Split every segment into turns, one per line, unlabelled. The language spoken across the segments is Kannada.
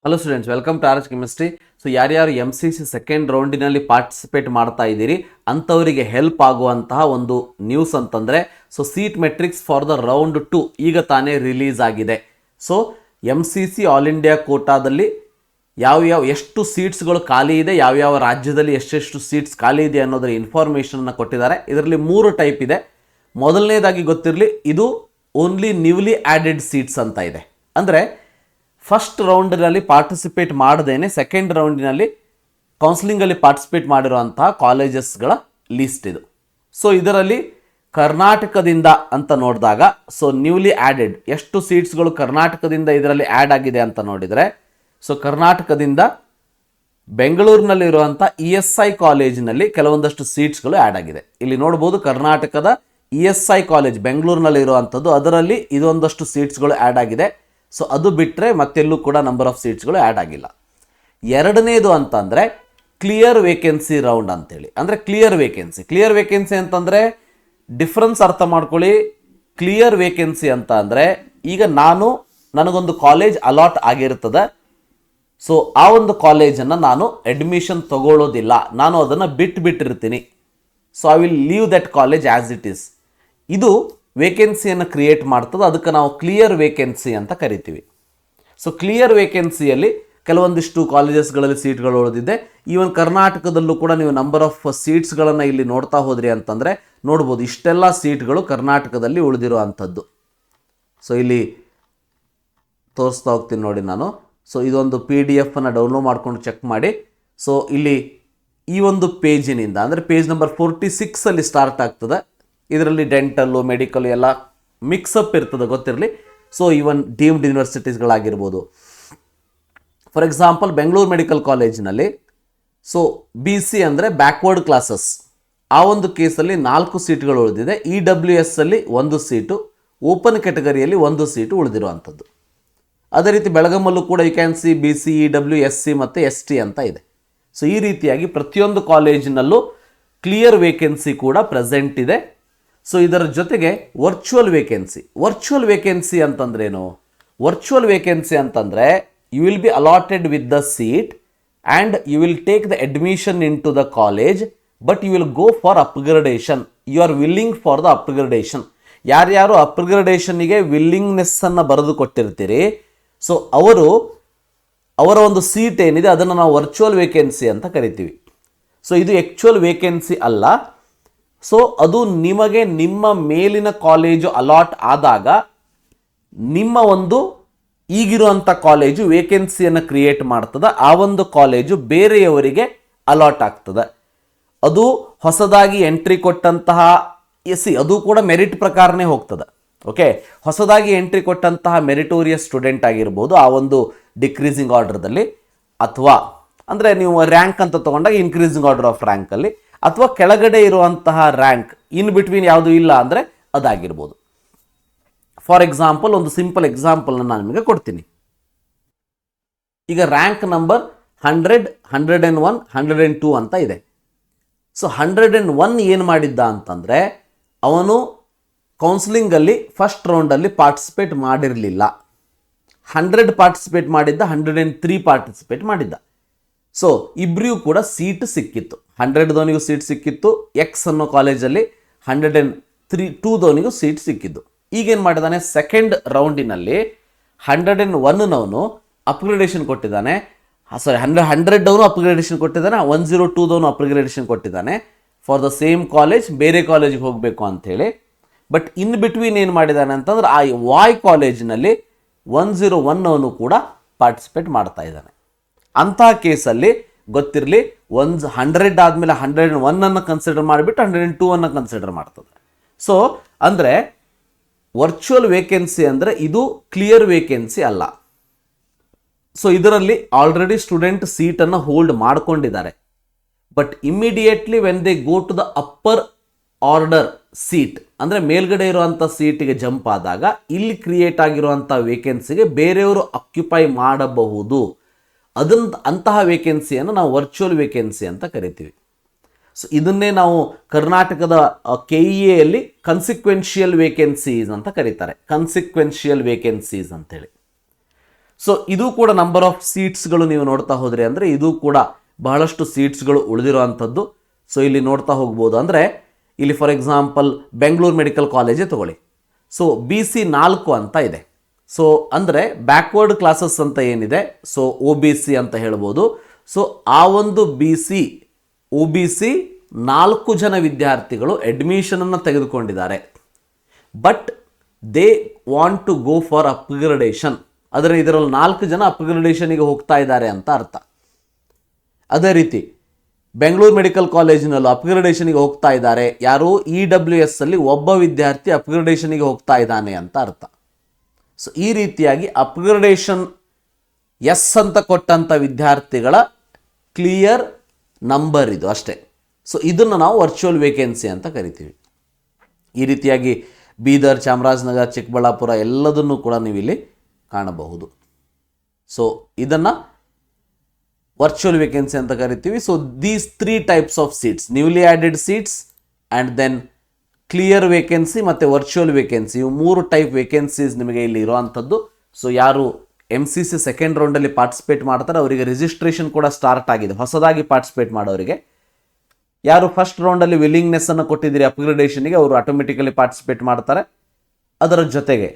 Hello students, welcome to RH chemistry. So ಯಾರ್ಯಾರು MCC ಸೆಕೆಂಡ್ ರೌಂಡಿನಲ್ಲಿ ಪಾರ್ಟಿಸಿಪೇಟ್ ಮಾಡ್ತಾ ಇದ್ದೀರಿ ಅಂಥವರಿಗೆ ಹೆಲ್ಪ್ ಆಗುವಂತಹ ಒಂದು ನ್ಯೂಸ್ ಅಂತಂದರೆ, so seat matrix for the round 2 ಈಗ ತಾನೇ ರಿಲೀಸ್ ಆಗಿದೆ. ಸೊ MCC ಆಲ್ ಇಂಡಿಯಾ ಕೋಟಾದಲ್ಲಿ ಯಾವ್ಯಾವ ಎಷ್ಟು ಸೀಟ್ಸ್ಗಳು ಖಾಲಿ ಇದೆ, ಯಾವ್ಯಾವ ರಾಜ್ಯದಲ್ಲಿ ಎಷ್ಟೆಷ್ಟು ಸೀಟ್ಸ್ ಖಾಲಿ ಇದೆ ಅನ್ನೋದರ ಇನ್ಫಾರ್ಮೇಷನನ್ನು ಕೊಟ್ಟಿದ್ದಾರೆ. ಇದರಲ್ಲಿ 3 ಟೈಪ್ ಇದೆ. ಮೊದಲನೇದಾಗಿ ಗೊತ್ತಿರಲಿ, ಇದು ಓನ್ಲಿ ನ್ಯೂಲಿ ಆ್ಯಡೆಡ್ ಸೀಟ್ಸ್ ಅಂತ ಇದೆ. ಅಂದರೆ ಫಸ್ಟ್ ರೌಂಡ್ನಲ್ಲಿ ಪಾರ್ಟಿಸಿಪೇಟ್ ಮಾಡದೇನೆ ಸೆಕೆಂಡ್ ರೌಂಡಿನಲ್ಲಿ ಕೌನ್ಸಿಲಿಂಗಲ್ಲಿ ಪಾರ್ಟಿಸಿಪೇಟ್ ಮಾಡಿರುವಂತಹ ಕಾಲೇಜಸ್ಗಳ ಲಿಸ್ಟ್ ಇದು. ಸೊ ಇದರಲ್ಲಿ ಕರ್ನಾಟಕದಿಂದ ಅಂತ ನೋಡಿದಾಗ, ಸೊ ನ್ಯೂಲಿ ಆ್ಯಡೆಡ್ ಎಷ್ಟು ಸೀಟ್ಸ್ಗಳು ಕರ್ನಾಟಕದಿಂದ ಇದರಲ್ಲಿ ಆ್ಯಡ್ ಆಗಿದೆ ಅಂತ ನೋಡಿದರೆ, ಸೊ ಕರ್ನಾಟಕದಿಂದ ಬೆಂಗಳೂರಿನಲ್ಲಿರುವಂಥ ESI ಕಾಲೇಜಿನಲ್ಲಿ ಕೆಲವೊಂದಷ್ಟು ಸೀಟ್ಸ್ಗಳು ಆ್ಯಡ್ ಆಗಿದೆ. ಇಲ್ಲಿ ನೋಡ್ಬೋದು ಕರ್ನಾಟಕದ ESI ಕಾಲೇಜ್ ಬೆಂಗಳೂರಿನಲ್ಲಿ ಇರುವಂಥದ್ದು, ಅದರಲ್ಲಿ ಇದೊಂದಷ್ಟು ಸೀಟ್ಸ್ಗಳು ಆ್ಯಡ್ ಆಗಿದೆ. ಸೊ ಅದು ಬಿಟ್ಟರೆ ಮತ್ತೆಲ್ಲೂ ಕೂಡ ನಂಬರ್ ಆಫ್ ಸೀಟ್ಸ್ಗಳು ಆ್ಯಡ್ ಆಗಿಲ್ಲ. ಎರಡನೇದು ಅಂತಂದರೆ ಕ್ಲಿಯರ್ ವೇಕೆನ್ಸಿ ರೌಂಡ್ ಅಂತೇಳಿ. ಅಂದರೆ ಕ್ಲಿಯರ್ ವೇಕೆನ್ಸಿ ಅಂತಂದರೆ ಡಿಫ್ರೆನ್ಸ್ ಅರ್ಥ ಮಾಡ್ಕೊಳ್ಳಿ. ಕ್ಲಿಯರ್ ವೇಕೆನ್ಸಿ ಅಂತ ಅಂದರೆ, ಈಗ ನನಗೊಂದು ಕಾಲೇಜ್ ಅಲಾಟ್ ಆಗಿರ್ತದೆ. ಸೊ ಆ ಒಂದು ಕಾಲೇಜನ್ನು ನಾನು ಅಡ್ಮಿಷನ್ ತಗೊಳ್ಳೋದಿಲ್ಲ, ನಾನು ಅದನ್ನು ಬಿಟ್ಟಿರ್ತೀನಿ. So I will leave that college as it is. ಇದು ವೇಕೆನ್ಸಿಯನ್ನು ಕ್ರಿಯೇಟ್ ಮಾಡ್ತದೆ. ಅದಕ್ಕೆ ನಾವು ಕ್ಲಿಯರ್ ವೇಕೆನ್ಸಿ ಅಂತ ಕರಿತೀವಿ. ಸೊ ಕ್ಲಿಯರ್ ವೇಕೆನ್ಸಿಯಲ್ಲಿ ಕೆಲವೊಂದಿಷ್ಟು ಕಾಲೇಜಸ್ಗಳಲ್ಲಿ ಸೀಟ್ಗಳು ಉಳಿದಿದೆ. ಈವನ್ ಕರ್ನಾಟಕದಲ್ಲೂ ಕೂಡ ನೀವು ನಂಬರ್ ಆಫ್ ಸೀಟ್ಸ್ಗಳನ್ನು ಇಲ್ಲಿ ನೋಡ್ತಾ ಹೋದ್ರಿ ಅಂತಂದರೆ ನೋಡ್ಬೋದು, ಇಷ್ಟೆಲ್ಲ ಸೀಟ್ಗಳು ಕರ್ನಾಟಕದಲ್ಲಿ ಉಳಿದಿರೋ ಅಂಥದ್ದು. ಸೊ ಇಲ್ಲಿ ತೋರಿಸ್ತಾ ಹೋಗ್ತೀನಿ ನೋಡಿ ನಾನು. ಸೊ ಇದೊಂದು PDF ಡೌನ್ಲೋಡ್ ಮಾಡ್ಕೊಂಡು ಚೆಕ್ ಮಾಡಿ. ಸೊ ಇಲ್ಲಿ ಈ ಒಂದು ಪೇಜಿನಿಂದ, ಅಂದರೆ ಪೇಜ್ ನಂಬರ್ 46 ಸ್ಟಾರ್ಟ್ ಆಗ್ತದೆ. ಇದರಲ್ಲಿ ಡೆಂಟಲ್ಲು, ಮೆಡಿಕಲ್ ಎಲ್ಲ ಮಿಕ್ಸಪ್ ಇರ್ತದೆ, ಗೊತ್ತಿರಲಿ. ಸೊ ಈವನ್ ಡೀಮ್ಡ್ ಯೂನಿವರ್ಸಿಟೀಸ್ಗಳಾಗಿರ್ಬೋದು. ಫಾರ್ ಎಕ್ಸಾಂಪಲ್ ಬೆಂಗಳೂರು ಮೆಡಿಕಲ್ ಕಾಲೇಜಿನಲ್ಲಿ ಸೊ BC ಅಂದರೆ ಬ್ಯಾಕ್ವರ್ಡ್ ಕ್ಲಾಸಸ್, ಆ ಒಂದು ಕೇಸಲ್ಲಿ 4 ಸೀಟ್ಗಳು ಉಳಿದಿದೆ. EWS ಅಲ್ಲಿ 1 ಸೀಟು, ಓಪನ್ ಕ್ಯಾಟಗರಿಯಲ್ಲಿ 1 ಸೀಟು ಉಳಿದಿರುವಂಥದ್ದು. ಅದೇ ರೀತಿ ಬೆಳಗಾಮಲ್ಲೂ ಕೂಡ you can see BC, EW, SC ಮತ್ತು ST ಅಂತ ಇದೆ. ಸೊ ಈ ರೀತಿಯಾಗಿ ಪ್ರತಿಯೊಂದು ಕಾಲೇಜಿನಲ್ಲೂ ಕ್ಲಿಯರ್ ವೇಕೆನ್ಸಿ ಕೂಡ ಪ್ರೆಸೆಂಟ್ ಇದೆ. ಸೊ ಇದರ ಜೊತೆಗೆ ವರ್ಚುವಲ್ ವೇಕೆನ್ಸಿ ಅಂತಂದ್ರೇನು? ವರ್ಚುವಲ್ ವೇಕೆನ್ಸಿ ಅಂತಂದರೆ you will be allotted with the seat and you will take the admission into the college, but you will go for upgradation. You are willing for the upgradation. ಯಾರ್ಯಾರು ಅಪ್ಗ್ರೇಡೇಷನ್ನಿಗೆ ವಿಲ್ಲಿಂಗ್ನೆಸ್ಸನ್ನು ಬರೆದು ಕೊಟ್ಟಿರ್ತೀರಿ, ಸೊ ಅವರ ಒಂದು ಸೀಟ್ ಏನಿದೆ ಅದನ್ನು ನಾವು ವರ್ಚುವಲ್ ವೇಕೆನ್ಸಿ ಅಂತ ಕರಿತೀವಿ. ಸೊ ಇದು ಆ್ಯಕ್ಚುಯಲ್ ವೇಕೆನ್ಸಿ ಅಲ್ಲ. ಸೊ ಅದು ನಿಮಗೆ ನಿಮ್ಮ ಮೇಲಿನ ಕಾಲೇಜು ಅಲಾಟ್ ಆದಾಗ ನಿಮ್ಮ ಒಂದು ಈಗಿರುವಂಥ ಕಾಲೇಜು ವೇಕೆನ್ಸಿಯನ್ನು ಕ್ರಿಯೇಟ್ ಮಾಡ್ತದೆ. ಆ ಒಂದು ಕಾಲೇಜು ಬೇರೆಯವರಿಗೆ ಅಲಾಟ್ ಆಗ್ತದೆ. ಅದು ಹೊಸದಾಗಿ ಎಂಟ್ರಿ ಕೊಟ್ಟಂತಹ ಅದು ಕೂಡ ಮೆರಿಟ್ ಪ್ರಕಾರನೇ ಹೋಗ್ತದೆ. ಓಕೆ, ಹೊಸದಾಗಿ ಎಂಟ್ರಿ ಕೊಟ್ಟಂತಹ ಮೆರಿಟೋರಿಯಸ್ ಸ್ಟೂಡೆಂಟ್ ಆಗಿರ್ಬೋದು ಆ ಒಂದು ಡಿಕ್ರೀಸಿಂಗ್ ಆರ್ಡರ್ದಲ್ಲಿ, ಅಥವಾ ಅಂದರೆ ನೀವು ರ್ಯಾಂಕ್ ಅಂತ ತೊಗೊಂಡಾಗ ಇನ್ಕ್ರೀಸಿಂಗ್ ಆರ್ಡರ್ ಆಫ್ ರ್ಯಾಂಕಲ್ಲಿ, ಅಥವಾ ಕೆಳಗಡೆ ಇರುವಂತಹ ರ್ಯಾಂಕ್ ಇನ್ ಬಿಟ್ವೀನ್ ಯಾವುದೂ ಇಲ್ಲ ಅಂದರೆ ಅದಾಗಿರ್ಬೋದು. ಫಾರ್ ಎಕ್ಸಾಂಪಲ್ ಒಂದು ಸಿಂಪಲ್ ಎಕ್ಸಾಂಪಲ್ನ ನಾನು ನಿಮಗೆ ಕೊಡ್ತೀನಿ. ಈಗ ರ್ಯಾಂಕ್ ನಂಬರ್ 100, 101, 102 ಅಂತ ಇದೆ. ಸೊ 101 ಏನು ಮಾಡಿದ್ದ ಅಂತಂದರೆ, ಅವನು ಕೌನ್ಸಿಲಿಂಗಲ್ಲಿ ಫಸ್ಟ್ ರೌಂಡಲ್ಲಿ ಪಾರ್ಟಿಸಿಪೇಟ್ ಮಾಡಿರಲಿಲ್ಲ. 100 ಪಾರ್ಟಿಸಿಪೇಟ್ ಮಾಡಿದ್ದ, 103 ಪಾರ್ಟಿಸಿಪೇಟ್ ಮಾಡಿದ್ದ. ಸೊ ಇಬ್ಬರಿಗೂ ಕೂಡ ಸೀಟ್ ಸಿಕ್ಕಿತ್ತು. 100ದವನಿಗೂ ಸೀಟ್ ಸಿಕ್ಕಿತ್ತು, X ಅನ್ನೋ ಕಾಲೇಜಲ್ಲಿ 102ದವನಿಗೂ ಸೀಟ್ ಸಿಕ್ಕಿದ್ದು. ಈಗೇನು ಮಾಡಿದ್ದಾನೆ, ಸೆಕೆಂಡ್ ರೌಂಡಿನಲ್ಲಿ 101ನವನು ಅಪ್ಗ್ರೇಡೇಷನ್ ಕೊಟ್ಟಿದ್ದಾನೆ. ಸಾರಿ 100ದವನು ಅಪ್ಗ್ರೇಡೇಷನ್ ಕೊಟ್ಟಿದ್ದಾನೆ, 102ದವನು ಅಪ್ಗ್ರೇಡೇಷನ್ ಕೊಟ್ಟಿದ್ದಾನೆ ಫಾರ್ ದ ಸೇಮ್ ಕಾಲೇಜ್, ಬೇರೆ ಕಾಲೇಜಿಗೆ ಹೋಗಬೇಕು ಅಂಥೇಳಿ. ಬಟ್ ಇನ್ ಬಿಟ್ವೀನ್ ಏನು ಮಾಡಿದ್ದಾನೆ ಅಂತಂದ್ರೆ, ಆ Y ಕಾಲೇಜಿನಲ್ಲಿ 101ನವನು ಕೂಡ ಪಾರ್ಟಿಸಿಪೇಟ್ ಮಾಡ್ತಾ ಇದ್ದಾನೆ. ಅಂತಹ ಕೇಸಲ್ಲಿ ಗೊತ್ತಿರಲಿ, 100 ಆದಮೇಲೆ 101ಅನ್ನು ಕನ್ಸಿಡರ್ ಮಾಡಿಬಿಟ್ಟು 102ಅನ್ನು ಕನ್ಸಿಡರ್ ಮಾಡ್ತದೆ. ಸೊ ಅಂದರೆ ವರ್ಚುವಲ್ ವೇಕೆನ್ಸಿ ಅಂದರೆ ಇದು ಕ್ಲಿಯರ್ ವೇಕೆನ್ಸಿ ಅಲ್ಲ. ಸೊ ಇದರಲ್ಲಿ ಆಲ್ರೆಡಿ ಸ್ಟೂಡೆಂಟ್ ಸೀಟನ್ನು ಹೋಲ್ಡ್ ಮಾಡ್ಕೊಂಡಿದ್ದಾರೆ. But immediately when they go to the upper order seat, ಅಂದರೆ ಮೇಲ್ಗಡೆ ಇರುವಂಥ ಸೀಟಿಗೆ ಜಂಪ್ ಆದಾಗ ಇಲ್ಲಿ ಕ್ರಿಯೇಟ್ ಆಗಿರುವಂಥ ವೇಕೆನ್ಸಿಗೆ ಬೇರೆಯವರು ಆಕ್ಯುಪೈ ಮಾಡಬಹುದು. ಅಂತಹ ವೇಕೆನ್ಸಿಯನ್ನು ನಾವು ವರ್ಚುವಲ್ ವೇಕೆನ್ಸಿ ಅಂತ ಕರಿತೀವಿ. ಸೊ ಇದನ್ನೇ ನಾವು ಕರ್ನಾಟಕದ KEAಯಲ್ಲಿ ಕನ್ಸಿಕ್ವೆನ್ಷಿಯಲ್ ವೇಕೆನ್ಸೀಸ್ ಅಂತ ಕರೀತಾರೆ. ಕನ್ಸಿಕ್ವೆನ್ಷಿಯಲ್ ವೇಕೆನ್ಸೀಸ್ ಅಂತೇಳಿ. ಸೊ ಇದು ಕೂಡ ನಂಬರ್ ಆಫ್ ಸೀಟ್ಸ್ಗಳು ನೀವು ನೋಡ್ತಾ ಹೋದ್ರಿ ಅಂದರೆ ಇದು ಕೂಡ ಬಹಳಷ್ಟು ಸೀಟ್ಸ್ಗಳು ಉಳಿದಿರುವಂಥದ್ದು. ಸೊ ಇಲ್ಲಿ ನೋಡ್ತಾ ಹೋಗ್ಬೋದು. ಅಂದರೆ ಇಲ್ಲಿ ಫಾರ್ ಎಕ್ಸಾಂಪಲ್ ಬೆಂಗಳೂರು ಮೆಡಿಕಲ್ ಕಾಲೇಜೇ ತಗೊಳ್ಳಿ. ಸೊ BC 4 ಅಂತ ಇದೆ. ಸೊ ಅಂದರೆ ಬ್ಯಾಕ್ವರ್ಡ್ ಕ್ಲಾಸಸ್ ಅಂತ ಏನಿದೆ, ಸೊ OBC ಅಂತ ಹೇಳ್ಬೋದು. ಸೊ ಆ ಒಂದು OBC 4 ಜನ ವಿದ್ಯಾರ್ಥಿಗಳು ಅಡ್ಮಿಷನನ್ನು ತೆಗೆದುಕೊಂಡಿದ್ದಾರೆ. But they want to go for upgradation. ಆದರೆ ಇದರಲ್ಲಿ 4 ಜನ ಅಪ್ಗ್ರೇಡೇಷನಿಗೆ ಹೋಗ್ತಾ ಇದ್ದಾರೆ ಅಂತ ಅರ್ಥ. ಅದೇ ರೀತಿ ಬೆಂಗಳೂರು ಮೆಡಿಕಲ್ ಕಾಲೇಜಿನಲ್ಲೂ ಅಪ್ಗ್ರೇಡೇಷನಿಗೆ ಹೋಗ್ತಾ ಇದ್ದಾರೆ. ಯಾರು EWS ಅಲ್ಲಿ ಒಬ್ಬ ವಿದ್ಯಾರ್ಥಿ ಅಪ್ಗ್ರೇಡೇಷನಿಗೆ ಹೋಗ್ತಾ ಇದ್ದಾನೆ ಅಂತ ಅರ್ಥ. ಸೊ ಈ ರೀತಿಯಾಗಿ ಅಪ್ಗ್ರೇಡೇಷನ್ ಎಸ್ ಅಂತ ಕೊಟ್ಟಂಥ ವಿದ್ಯಾರ್ಥಿಗಳ ಕ್ಲಿಯರ್ ನಂಬರ್ ಇದು ಅಷ್ಟೇ. ಸೊ ಇದನ್ನು ನಾವು ವರ್ಚುವಲ್ ವೇಕೆನ್ಸಿ ಅಂತ ಕರಿತೀವಿ. ಈ ರೀತಿಯಾಗಿ ಬೀದರ್, ಚಾಮರಾಜನಗರ, ಚಿಕ್ಕಬಳ್ಳಾಪುರ ಎಲ್ಲದನ್ನು ಕೂಡ ನೀವು ಇಲ್ಲಿ ಕಾಣಬಹುದು. ಸೊ ಇದನ್ನು ವರ್ಚುವಲ್ ವೇಕೆನ್ಸಿ ಅಂತ ಕರಿತೀವಿ. So these 3 types of seats, newly added seats and then clear vacancy ಮತ್ತು ವರ್ಚುವಲ್ ವೇಕೆನ್ಸಿ, ಇವು 3 ಟೈಪ್ ವೇಕೆನ್ಸೀಸ್ ನಿಮಗೆ ಇಲ್ಲಿ ಇರುವಂಥದ್ದು. ಸೊ ಯಾರು MCC ಸೆಕೆಂಡ್ ರೌಂಡಲ್ಲಿ ಪಾರ್ಟಿಸಿಪೇಟ್ ಮಾಡ್ತಾರೆ ಅವರಿಗೆ ರಿಜಿಸ್ಟ್ರೇಷನ್ ಕೂಡ ಸ್ಟಾರ್ಟ್ ಆಗಿದೆ. ಹೊಸದಾಗಿ ಪಾರ್ಟಿಸಿಪೇಟ್ ಮಾಡೋರಿಗೆ, ಯಾರು ಫಸ್ಟ್ ರೌಂಡಲ್ಲಿ ವಿಲ್ಲಿಂಗ್ನೆಸ್ಸನ್ನು ಕೊಟ್ಟಿದ್ದೀರಿ ಅಪ್ಗ್ರೇಡೇಷನಿಗೆ ಅವರು ಆಟೋಮೆಟಿಕಲಿ ಪಾರ್ಟಿಸಿಪೇಟ್ ಮಾಡ್ತಾರೆ. ಅದರ ಜೊತೆಗೆ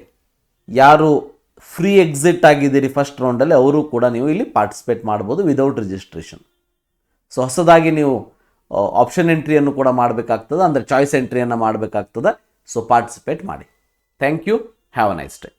ಯಾರು ಫ್ರೀ ಎಕ್ಸಿಟ್ ಆಗಿದ್ದೀರಿ ಫಸ್ಟ್ ರೌಂಡಲ್ಲಿ ಅವರು ಕೂಡ ನೀವು ಇಲ್ಲಿ ಪಾರ್ಟಿಸಿಪೇಟ್ ಮಾಡ್ಬೋದು ವಿದೌಟ್ ರಿಜಿಸ್ಟ್ರೇಷನ್. ಸೊ ಹೊಸದಾಗಿ ನೀವು ಆಪ್ಷನ್ ಎಂಟ್ರಿಯನ್ನು ಕೂಡ ಮಾಡಬೇಕಾಗ್ತದೆ, ಅಂದರೆ ಚಾಯ್ಸ್ ಎಂಟ್ರಿಯನ್ನು ಮಾಡಬೇಕಾಗ್ತದೆ. ಸೊ ಪಾರ್ಟಿಸಿಪೇಟ್ ಮಾಡಿ. Thank you. Have a nice day.